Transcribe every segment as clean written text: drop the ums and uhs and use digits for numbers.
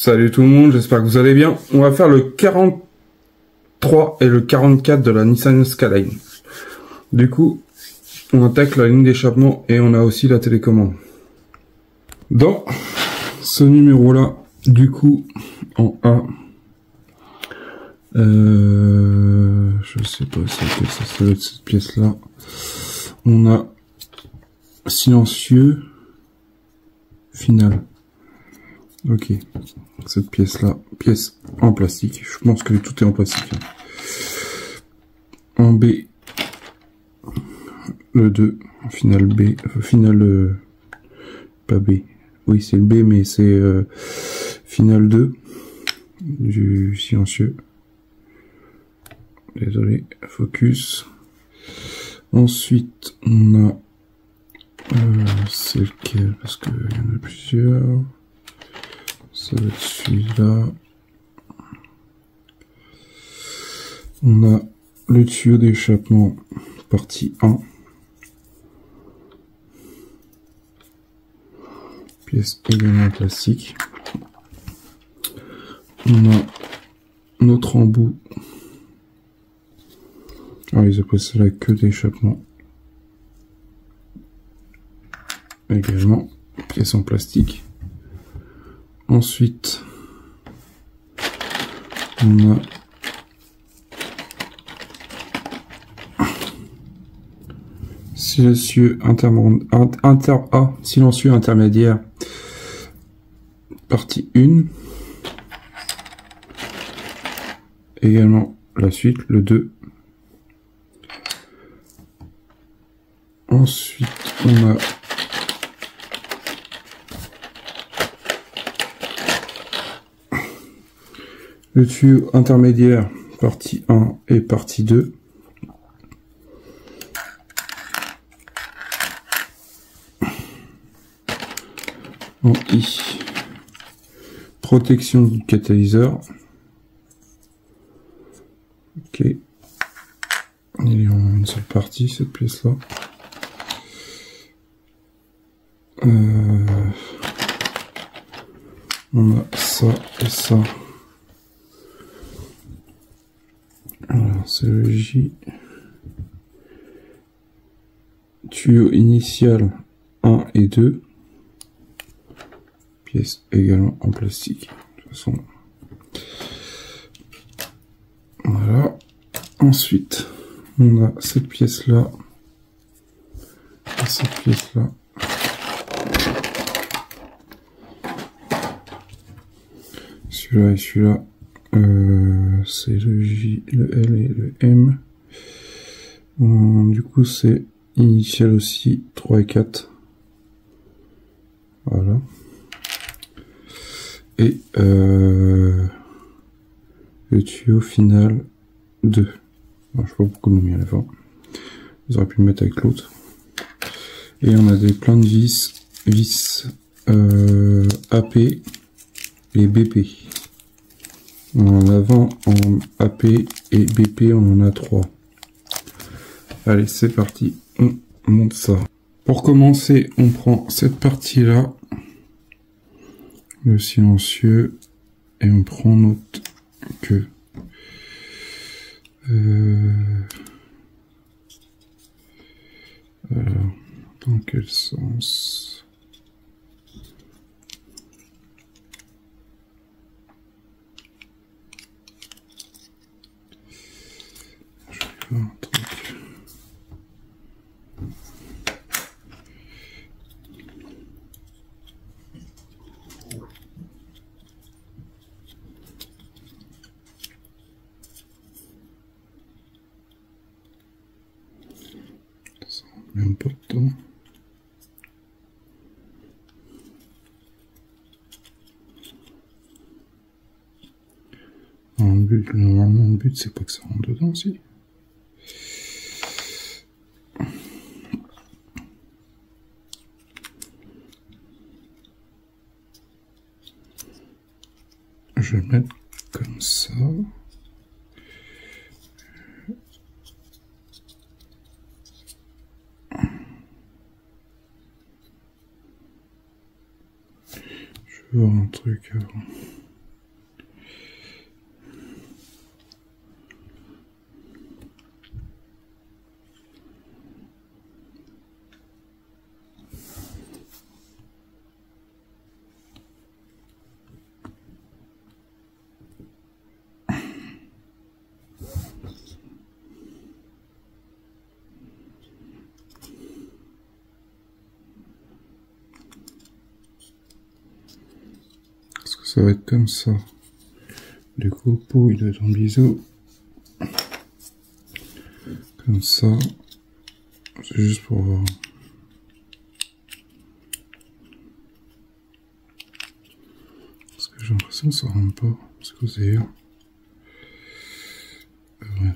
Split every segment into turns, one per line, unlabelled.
Salut tout le monde, j'espère que vous allez bien. On va faire le 43 et le 44 de la Nissan Skyline. Du coup, on attaque la ligne d'échappement et on a aussi la télécommande. Dans ce numéro-là, du coup, en A, je sais pas si ça va être cette pièce-là. On a silencieux final. Ok, cette pièce-là, pièce en plastique. Je pense que tout est en plastique. En B, le 2, final B, final pas B. Oui, c'est le B, mais c'est final 2 du silencieux. Désolé, focus. Ensuite, on a c'est lequel, parce qu'il y en a plusieurs. Ça va être celui-là. On a le tuyau d'échappement partie 1. Pièce également en plastique. On a notre embout. Ah, ils appellent ça la queue d'échappement. Également, pièce en plastique. Ensuite, on a silencieux silencieux intermédiaire, partie 1. Également la suite, le 2. Ensuite, on a le tuyau intermédiaire, partie 1 et partie 2. En I, protection du catalyseur. Ok. Il est en une seule partie, cette pièce-là. On a ça et ça. Alors, c'est le J. Tuyau initial 1 et 2. Pièce également en plastique. De toute façon. Voilà. Ensuite, on a cette pièce-là. Et cette pièce-là. Celui-là et celui-là. C'est le J, le L et le M. Du coup, c'est initial aussi 3 et 4. Voilà. Et le tuyau final 2. Alors, je sais pas pourquoi on l'a mis à l'avant. Vous auriez pu le mettre avec l'autre. Et on a plein de vis AP et BP. En avant, en AP et BP, on en a 3. Allez, c'est parti, on monte ça. Pour commencer, on prend cette partie-là, le silencieux, et on prend notre queue. Alors, dans quel sens ? Un truc. Ça met un peu de temps. Normalement, le but, c'est pas que ça rentre dedans, si. Je vais mettre comme ça. Je vais voir un truc avant. ça va être comme ça. Du coup, le pot, il doit être en biseau. Comme ça. C'est juste pour voir. Parce que j'ai l'impression que ça rentre pas. Parce que c'est... Ouais,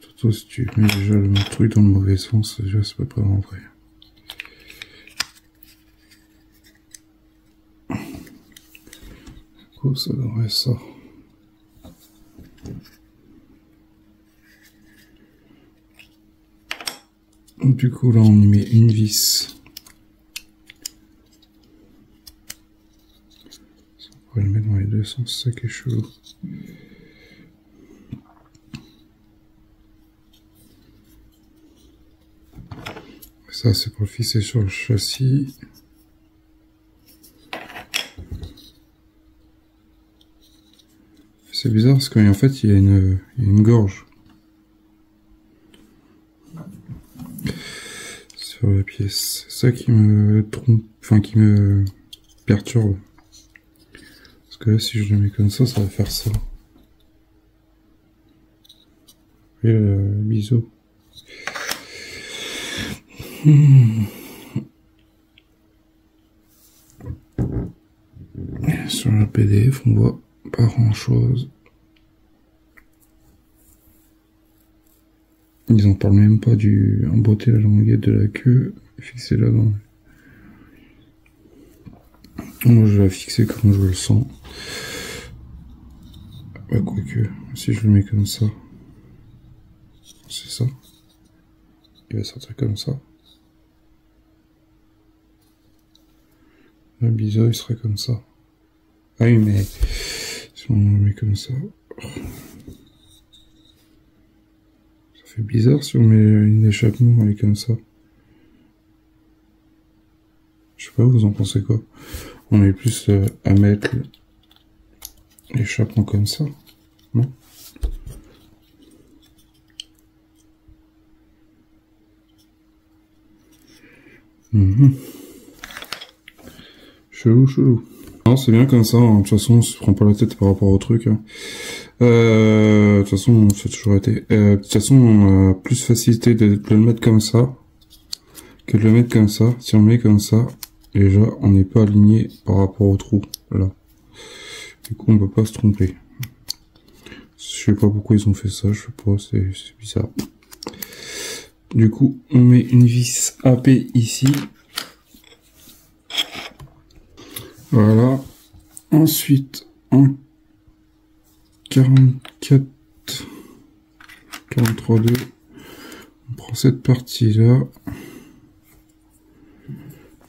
Toto, si tu mets déjà le truc dans le mauvais sens, déjà c'est pas prêt à rentrer. Du coup, ça donnerait ça. Du coup, là, on y met une vis. On pourrait le mettre dans les deux sens, c'est ça qui est chelou. Ça, c'est pour le fixer sur le châssis. C'est bizarre parce qu'en fait, il y a une gorge sur la pièce. C'est ça qui me trompe, enfin qui me perturbe. Parce que là, si je le mets comme ça va faire ça. Et le biseau. Sur le PDF, on voit pas grand chose. Ils en parlent même pas du emboîter la languette de la queue, fixer là dans. Moi je vais la fixer comme je le sens. Bah, quoique, si je le mets comme ça, c'est ça. Il va sortir comme ça. Le biseau il serait comme ça. Ah oui, mais si on le met comme ça, ça fait bizarre si on met une échappement et comme ça. Je sais pas, vous en pensez quoi? On est plus à mettre l'échappement comme ça, non? Chelou, chelou. Non, c'est bien comme ça, hein. De toute façon, on se prend pas la tête par rapport au truc. Hein. De toute façon, ça a toujours été. De toute façon, on a plus facilité de le mettre comme ça que de le mettre comme ça. Si on le met comme ça, déjà, on n'est pas aligné par rapport au trou, là. Du coup, on peut pas se tromper. Je sais pas pourquoi ils ont fait ça, je sais pas, c'est bizarre. Du coup, on met une vis AP ici. Voilà. Ensuite, en 44, 43,2, on prend cette partie-là.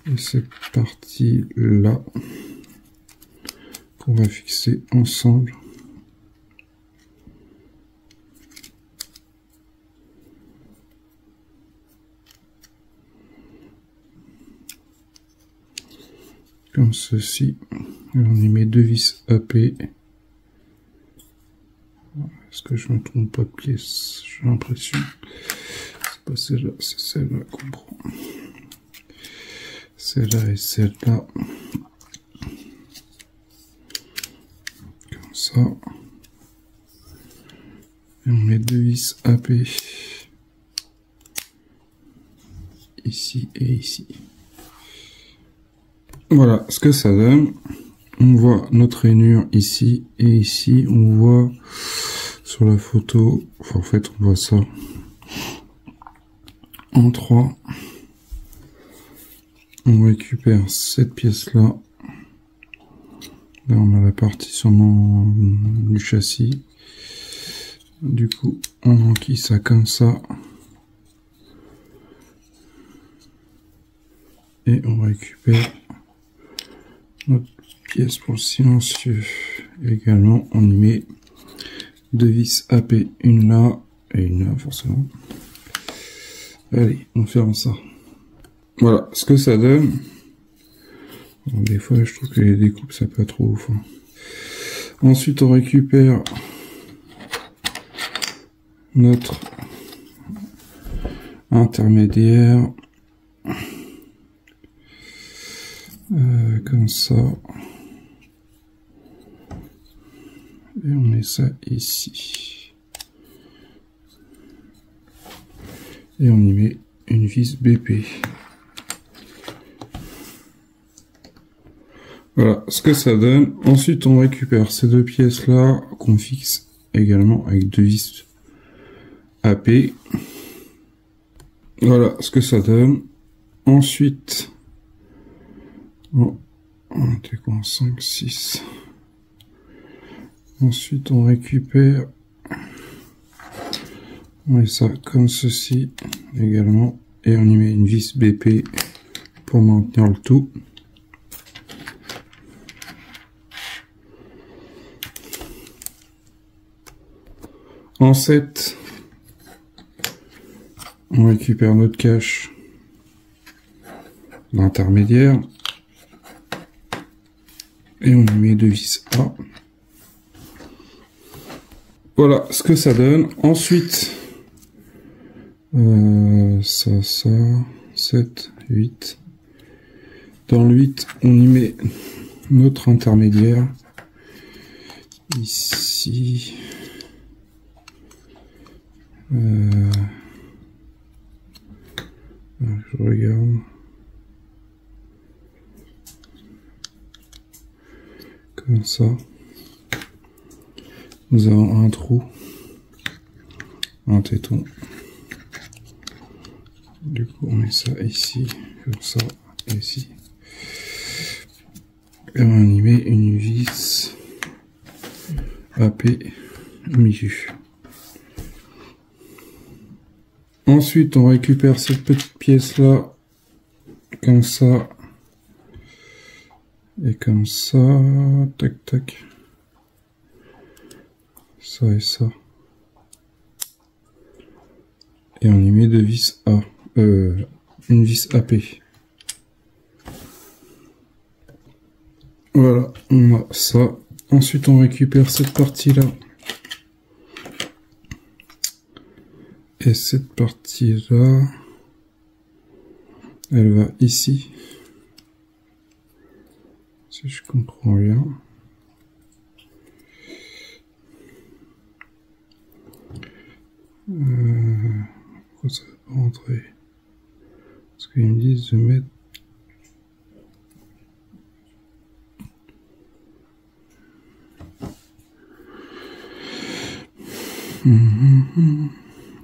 Et cette partie-là. Qu'on va fixer ensemble. Comme ceci. Et on y met deux vis AP. Est-ce que je me trompe pas de pièce? J'ai l'impression. C'est pas celle-là, c'est celle-là qu'on prend. Celle-là et celle-là. Comme ça. Et on met deux vis AP. Ici et ici. Voilà ce que ça donne. On voit notre rainure ici et ici. On voit sur la photo, enfin en fait on voit ça en 3. On récupère cette pièce là. Là on a la partie sûrement du châssis. Du coup on enquille ça comme ça. Et on récupère notre pièce pour le silencieux. Et également on y met deux vis AP, une là et une là forcément. Allez, on ferme ça. Voilà ce que ça donne. Bon, des fois je trouve que les découpes ça peut être trop ouf. Hein. Ensuite on récupère notre intermédiaire. Comme ça. Et on met ça ici. Et on y met une vis BP. Voilà ce que ça donne. Ensuite, on récupère ces deux pièces-là qu'on fixe également avec deux vis AP. Voilà ce que ça donne. Ensuite, on était quoi, 5, 6. Ensuite, on récupère, on met ça comme ceci également, et on y met une vis BP pour maintenir le tout. En 7, on récupère notre cache d'intermédiaire et on y met deux vis A. Voilà ce que ça donne. Ensuite, ça, 7, 8. Dans le 8, on y met notre intermédiaire. Ici. Je regarde. Comme ça. Nous avons un trou. Un téton. Du coup, on met ça ici, comme ça, et ici. Et on y met une vis AP au milieu. Ensuite, on récupère cette petite pièce-là, comme ça, et comme ça, tac, tac, ça et ça. Et on y met deux vis A, une vis AP. Voilà, on a ça. Ensuite, on récupère cette partie-là. Et cette partie-là, elle va ici. Si je comprends bien. Pourquoi ça va pas rentrer? Parce qu'ils me disent de mettre...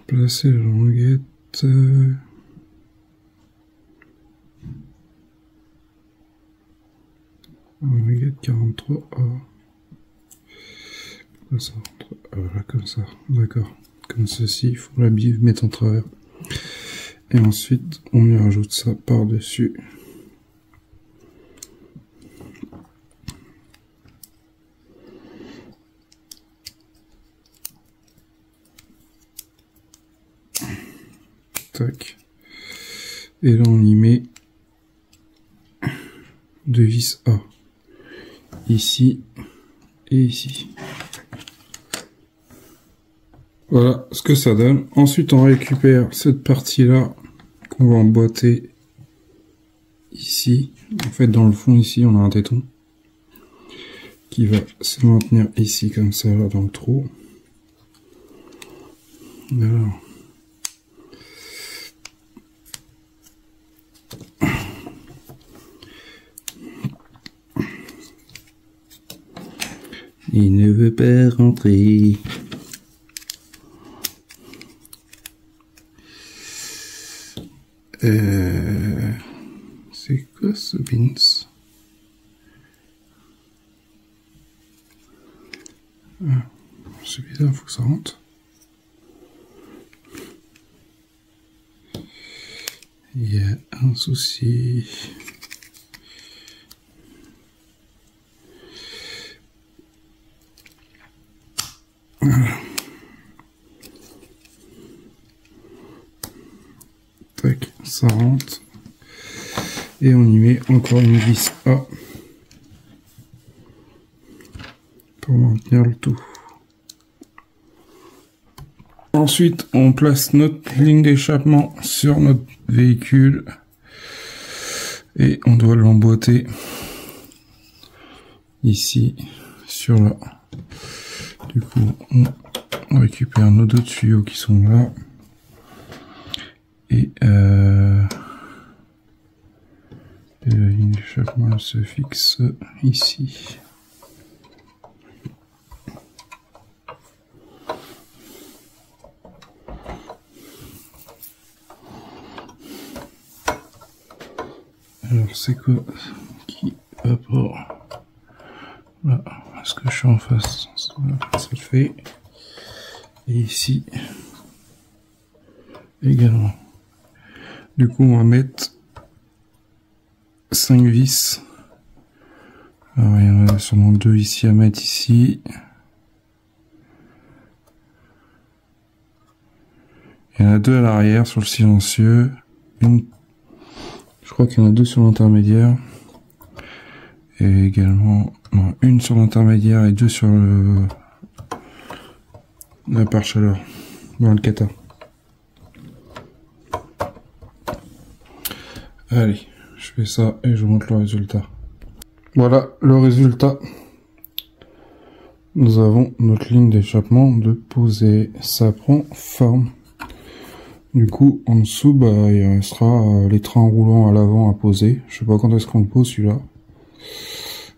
Placer la languette. Languette 43A. Pourquoi ça rentre? Voilà, comme ça. D'accord. Comme ceci, il faut la mettre en travers. Et ensuite, on y rajoute ça par-dessus. Tac. Et là, on y met deux vis A. Ici et ici. Voilà ce que ça donne. Ensuite, on récupère cette partie-là qu'on va emboîter ici. En fait, dans le fond, ici, on a un téton qui va se maintenir ici, comme ça, là, dans le trou. Alors... Il ne veut pas rentrer. C'est quoi ce pins? Ah, c'est bizarre, faut que ça rentre. Il y a un souci. Voilà. Tac, ça rentre. Et on y met encore une vis A pour maintenir le tout. Ensuite, on place notre ligne d'échappement sur notre véhicule et on doit l'emboîter ici sur la Du coup, on récupère nos deux tuyaux qui sont là. Et la ligne d'échappement se fixe ici. Alors c'est quoi qui va pas là? Est-ce que je suis en face? Ça le fait. Et ici également. Du coup on va mettre 5 vis. Alors il y en a sûrement 2 ici à mettre ici. Il y en a 2 à l'arrière sur le silencieux. Je crois qu'il y en a 2 sur l'intermédiaire. Et également, non, 1 sur l'intermédiaire et 2 sur la pare-chaleur, dans le kata. Allez, je fais ça et je vous montre le résultat. Voilà le résultat. Nous avons notre ligne d'échappement de posée. Ça prend forme. Du coup, en dessous, bah, il restera les trains roulants à l'avant à poser. Je sais pas quand est-ce qu'on le pose celui-là.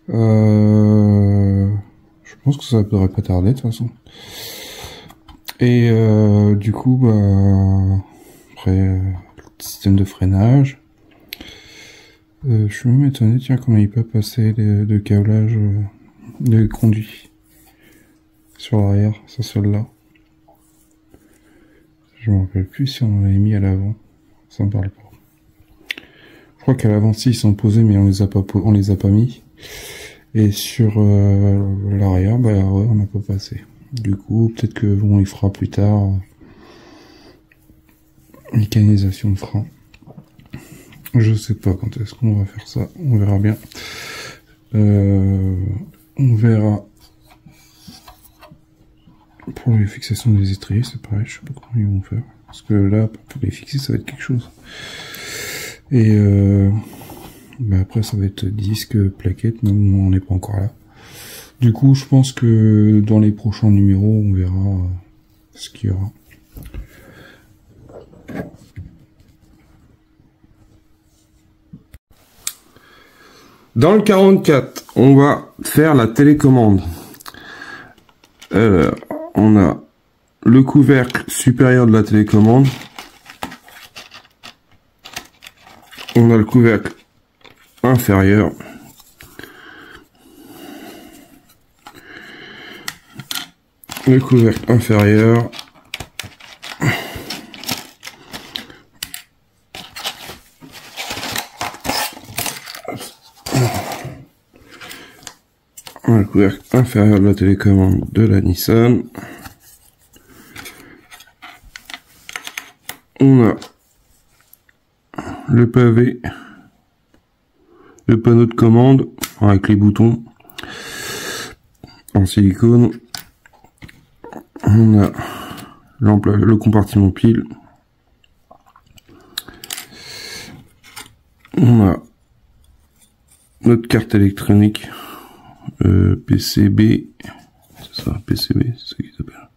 Je pense que ça devrait pas tarder de toute façon. Et du coup, bah, après, le système de freinage. Je suis même étonné, tiens, qu'on n'ait pas passé de câblage de conduit sur l'arrière, ça celle-là. Je me rappelle plus si on l'avait mis à l'avant, ça me parle pas. Je crois qu'à l'avant si ils sont posés, mais on les a pas mis. Et sur l'arrière, bah ouais, on n'a pas passé. Du coup, peut-être que on y fera plus tard mécanisation de frein. Je sais pas quand est-ce qu'on va faire ça, on verra bien. On verra pour les fixations des étriers, c'est pareil, je sais pas comment ils vont faire. Parce que là, pour les fixer, ça va être quelque chose. Et bah après, ça va être disque, plaquette, mais on n'est pas encore là. Du coup, je pense que dans les prochains numéros, on verra ce qu'il y aura. Dans le 44, on va faire la télécommande. On a le couvercle supérieur de la télécommande. On a le couvercle inférieur. Le couvercle inférieur. Le couvercle inférieur de la télécommande de la Nissan. On a le pavé, le panneau de commande avec les boutons en silicone. On a le compartiment pile. On a notre carte électronique PCB, c'est ça, PCB, c'est ça qui s'appelle.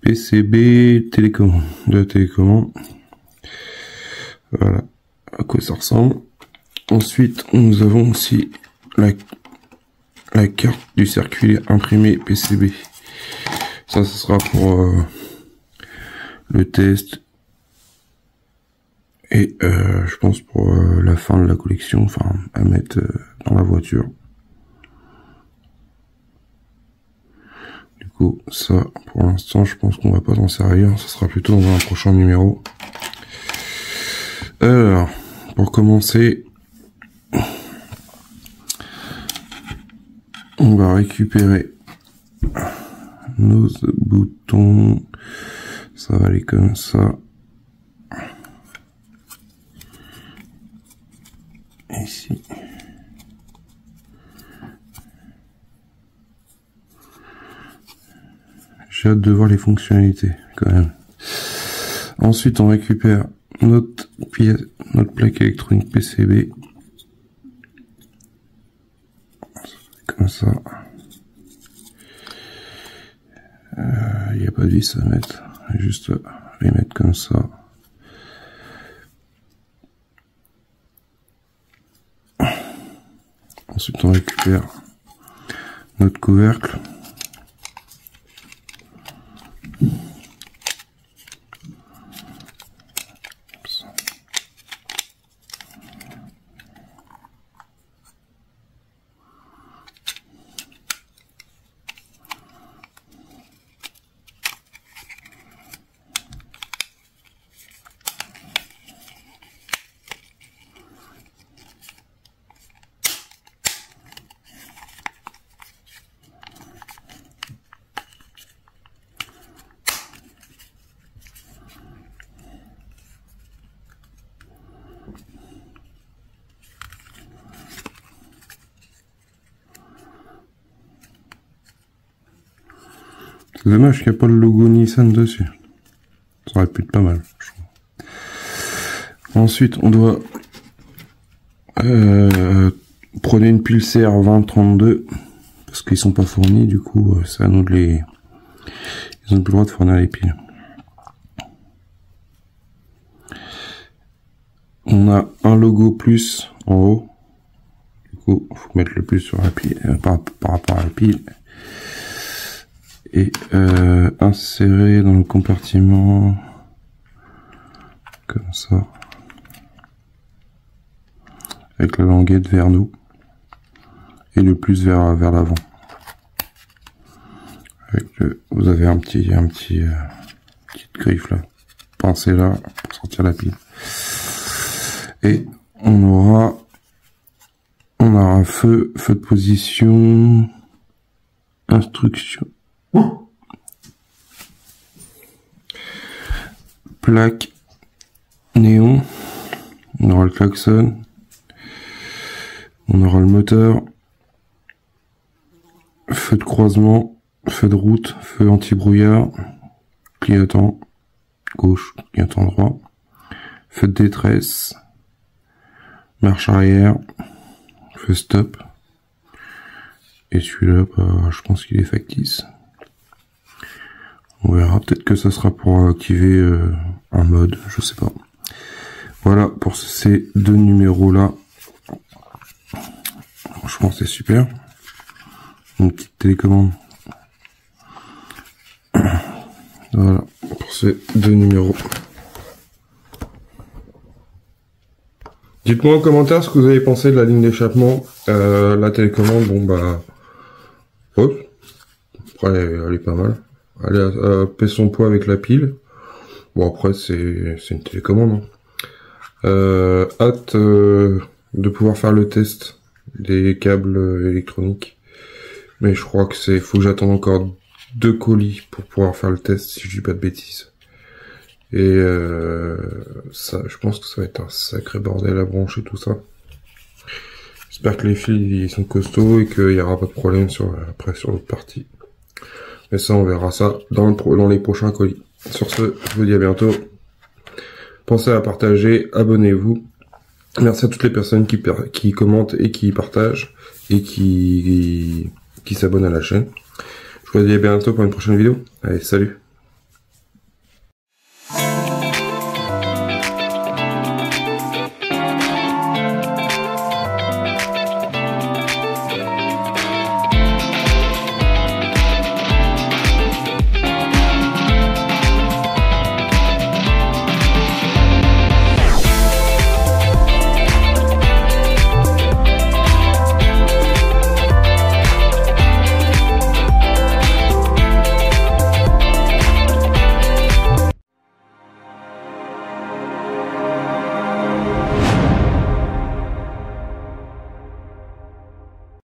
PCB télécommande, de la télécommande. Voilà à quoi ça ressemble. Ensuite, nous avons aussi la carte du circuit imprimé PCB. Ça, ce sera pour le test et je pense pour la fin de la collection, enfin à mettre dans la voiture. Du coup, ça, pour l'instant, je pense qu'on va pas s'en servir. Ça sera plutôt dans un prochain numéro. Alors, pour commencer, on va récupérer nos boutons. Ça va aller comme ça. Ici. J'ai hâte de voir les fonctionnalités quand même. Ensuite, on récupère notre plaque électronique PCB. Comme ça. Il n'y a pas de vis à mettre, juste les mettre comme ça. Ensuite on récupère notre couvercle. C'est dommage qu'il n'y a pas le logo Nissan dessus. Ça aurait pu être pas mal, je trouve. Ensuite, on doit prendre une Pulsar 2032 parce qu'ils sont pas fournis. Du coup, c'est à nous de les. Ils ont plus le droit de fournir les piles. On a un logo plus en haut. Du coup, il faut mettre le plus sur la pile par rapport à la pile. Et insérer dans le compartiment comme ça avec la languette vers nous et le plus vers l'avant. Vous avez un petit petite griffe là, pincée là pour sortir la pile. Et on aura feu de position, instruction. Plaque, néon, on aura le klaxon, on aura le moteur, feu de croisement, feu de route, feu anti-brouillard, clignotant gauche, clignotant droit, feu de détresse, marche arrière, feu stop, et celui-là, bah, je pense qu'il est factice. On verra, peut-être que ça sera pour activer un mode, je sais pas. Voilà pour ces deux numéros là. Franchement c'est super. Une petite télécommande. Voilà pour ces deux numéros. Dites-moi en commentaire ce que vous avez pensé de la ligne d'échappement. La télécommande, bon bah... ouais. Après elle est pas mal. Elle pèse son poids avec la pile. Bon après c'est une télécommande. Hâte de pouvoir faire le test des câbles électroniques. Mais je crois que faut que j'attende encore 2 colis pour pouvoir faire le test si je dis pas de bêtises. Et ça, je pense que ça va être un sacré bordel à brancher tout ça. J'espère que les fils ils sont costauds et qu'il n'y aura pas de problème après sur l'autre partie. Mais ça, on verra ça dans les prochains colis. Sur ce, je vous dis à bientôt. Pensez à partager, abonnez-vous. Merci à toutes les personnes qui commentent et qui partagent et qui s'abonnent à la chaîne. Je vous dis à bientôt pour une prochaine vidéo. Allez, salut!